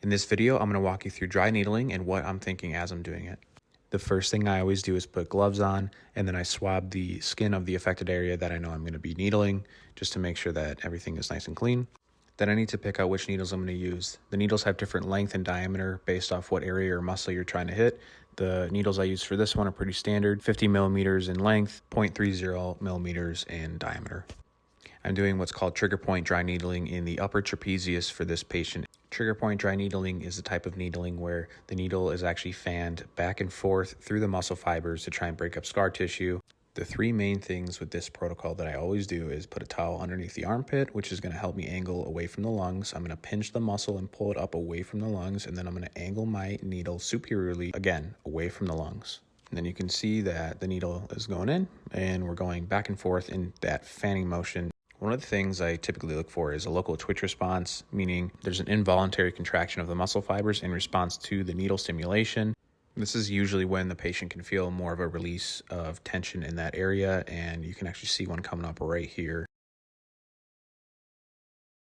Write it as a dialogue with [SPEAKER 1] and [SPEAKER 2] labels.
[SPEAKER 1] In this video, I'm going to walk you through dry needling and what I'm thinking as I'm doing it. The first thing I always do is put gloves on, and then I swab the skin of the affected area that I know I'm going to be needling, just to make sure that everything is nice and clean. Then I need to pick out which needles I'm going to use. The needles have different length and diameter based off what area or muscle you're trying to hit. The needles I use for this one are pretty standard, 50 millimeters in length, 0.30 millimeters in diameter. I'm doing what's called trigger point dry needling in the upper trapezius for this patient. Trigger point dry needling is the type of needling where the needle is actually fanned back and forth through the muscle fibers to try and break up scar tissue. The three main things with this protocol that I always do is put a towel underneath the armpit, which is going to help me angle away from the lungs. I'm going to pinch the muscle and pull it up away from the lungs, and then I'm going to angle my needle superiorly, again, away from the lungs. And then you can see that the needle is going in, and we're going back and forth in that fanning motion. One of the things I typically look for is a local twitch response, meaning there's an involuntary contraction of the muscle fibers in response to the needle stimulation. This is usually when the patient can feel more of a release of tension in that area, and you can actually see one coming up right here.